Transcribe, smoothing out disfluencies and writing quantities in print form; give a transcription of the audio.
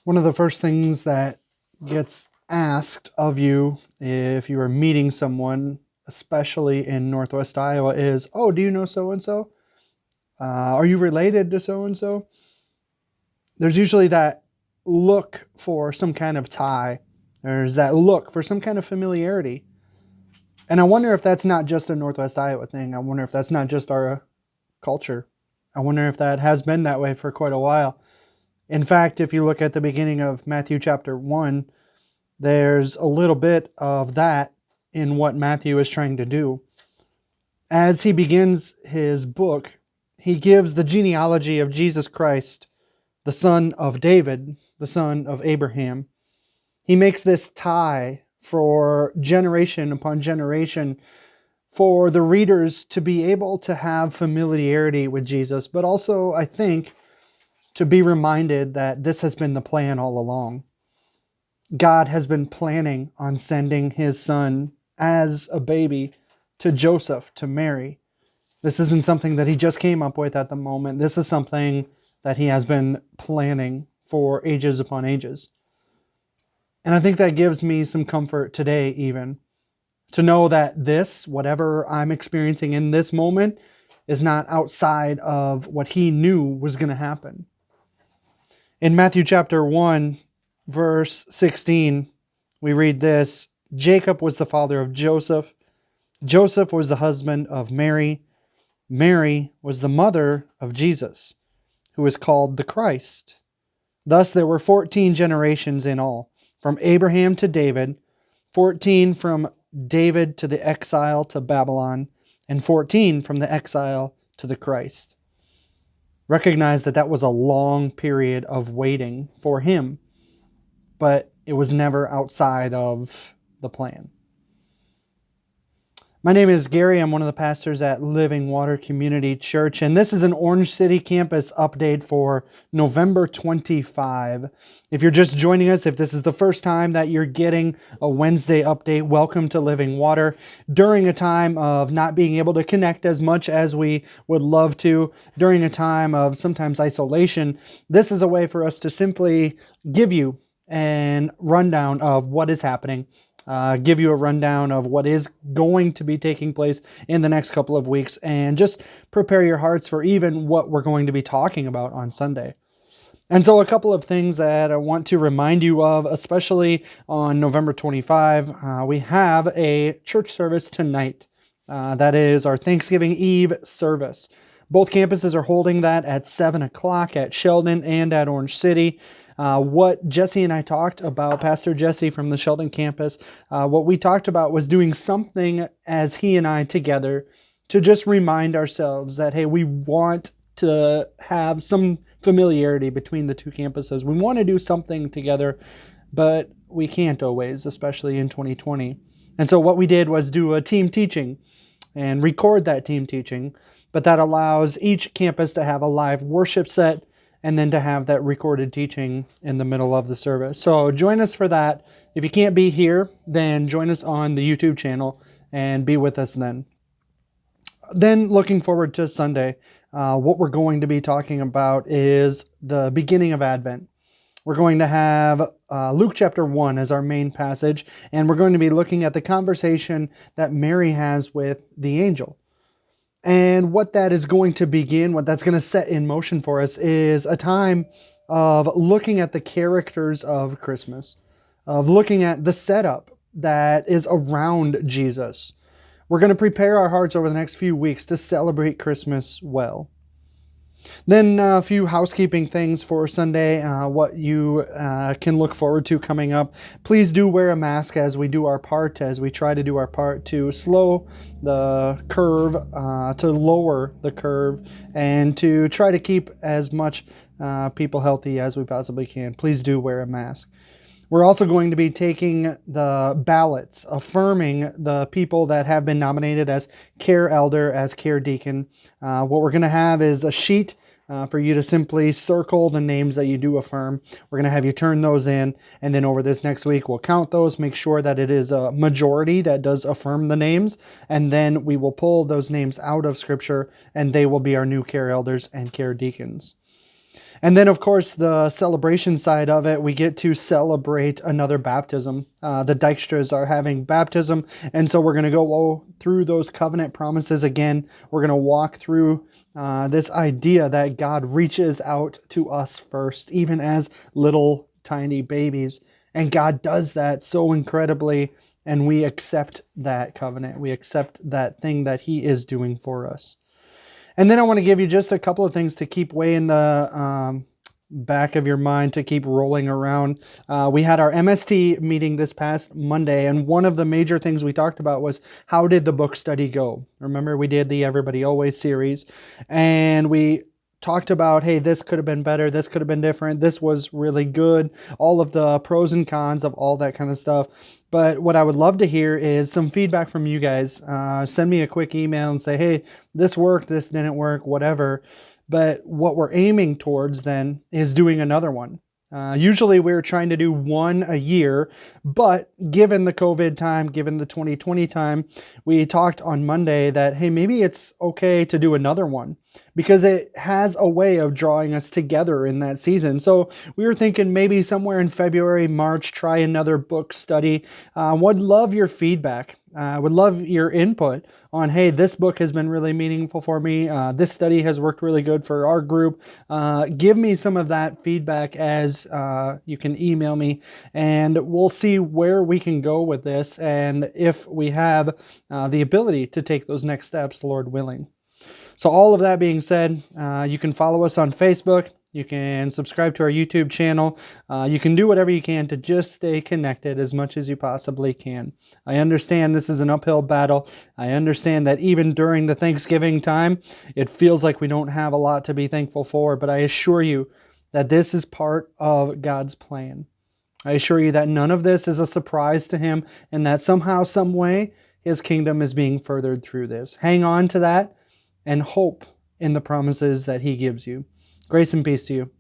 One of the first things that gets asked of you if you are meeting someone, especially in Northwest Iowa, is, "Oh, do you know so and so? Are you related to so and so?" There's usually that look for some kind of tie. There's that look for some kind of familiarity. And I wonder if that's not just a Northwest Iowa thing. I wonder if that's not just our culture. I wonder if that has been that way for quite a while. In fact, if you look at the beginning of Matthew chapter 1, there's a little bit of that in what Matthew is trying to do. As he begins his book, he gives the genealogy of Jesus Christ, the son of David, the son of Abraham. He makes this tie for generation upon generation for the readers to be able to have familiarity with Jesus, but also, I think, to be reminded that this has been the plan all along. God has been planning on sending his son as a baby to Joseph, to Mary. This isn't something that he just came up with at the moment. This is something that he has been planning for ages upon ages. And I think that gives me some comfort today, even to know that this, whatever I'm experiencing in this moment, is not outside of what he knew was going to happen. In Matthew chapter 1, verse 16, we read this: Jacob was the father of Joseph. Joseph was the husband of Mary. Mary was the mother of Jesus, who is called the Christ. Thus there were 14 generations in all, from Abraham to David, 14 from David to the exile to Babylon, and 14 from the exile to the Christ. Recognize that that was a long period of waiting for him, but it was never outside of the plan. My name is Gary. I'm one of the pastors at Living Water Community Church, and this is an Orange City campus update for November 25. If you're just joining us, if this is the first time that you're getting a Wednesday update, welcome to Living Water. During a time of not being able to connect as much as we would love to, during a time of sometimes isolation, this is a way for us to simply give you a rundown of what is happening. Give you a rundown of what is going to be taking place in the next couple of weeks, and just prepare your hearts for even what we're going to be talking about on Sunday. And so a couple of things that I want to remind you of, especially on November 25, we have a church service tonight. That is our Thanksgiving Eve service. Both campuses are holding that at 7 o'clock at Sheldon and at Orange City. What Jesse and I talked about, Pastor Jesse from the Sheldon campus, what we talked about was doing something as he and I together to just remind ourselves that, hey, we want to have some familiarity between the two campuses. We want to do something together, but we can't always, especially in 2020. And so what we did was do a team teaching and record that team teaching, but that allows each campus to have a live worship set and then to have that recorded teaching in the middle of the service. So join us for that. If you can't be here, then join us on the YouTube channel and be with us then. Then looking forward to Sunday, what we're going to be talking about is the beginning of Advent. We're going to have Luke chapter 1 as our main passage, and we're going to be looking at the conversation that Mary has with the angel. And what that is going to begin, what that's going to set in motion for us, is a time of looking at the characters of Christmas, of looking at the setup that is around Jesus. We're going to prepare our hearts over the next few weeks to celebrate Christmas well. Then a few housekeeping things for Sunday, what you can look forward to coming up. Please do wear a mask as we do our part, as we try to do our part to slow the curve, to lower the curve, and to try to keep as much people healthy as we possibly can. Please do wear a mask. We're also going to be taking the ballots, affirming the people that have been nominated as care elder, as care deacon. What we're going to have is a sheet for you to simply circle the names that you do affirm. We're going to have you turn those in, and then over this next week, we'll count those, make sure that it is a majority that does affirm the names, and then we will pull those names out of Scripture, and they will be our new care elders and care deacons. And then, of course, the celebration side of it, we get to celebrate another baptism. The Dykstras are having baptism, and so we're going to go through those covenant promises again. We're going to walk through this idea that God reaches out to us first, even as little tiny babies. And God does that so incredibly, and we accept that covenant. We accept that thing that He is doing for us. And then I want to give you just a couple of things to keep way in the back of your mind, to keep rolling around. We had our MST meeting this past Monday, and one of the major things we talked about was, how did the book study go? Remember, we did the Everybody Always series, and we talked about, hey, this could have been better, this could have been different, this was really good, all of the pros and cons of all that kind of stuff. But what I would love to hear is some feedback from you guys. Send me a quick email and say, hey, this worked, this didn't work, whatever. But what we're aiming towards then is doing another one. Usually we're trying to do one a year, but given the COVID time, given the 2020 time, we talked on Monday that, hey, maybe it's okay to do another one because it has a way of drawing us together in that season. So we were thinking maybe somewhere in February, March, try another book study. Would love your feedback. Would love your input on, hey, this book has been really meaningful for me. This study has worked really good for our group. Give me some of that feedback as you can email me, and we'll see where we can go with this and if we have the ability to take those next steps, Lord willing. So all of that being said, you can follow us on Facebook. You can subscribe to our YouTube channel. You can do whatever you can to just stay connected as much as you possibly can. I understand this is an uphill battle. I understand that even during the Thanksgiving time, it feels like we don't have a lot to be thankful for, but I assure you that this is part of God's plan. I assure you that none of this is a surprise to Him, and that somehow, some way, His kingdom is being furthered through this. Hang on to that and hope in the promises that He gives you. Grace and peace to you.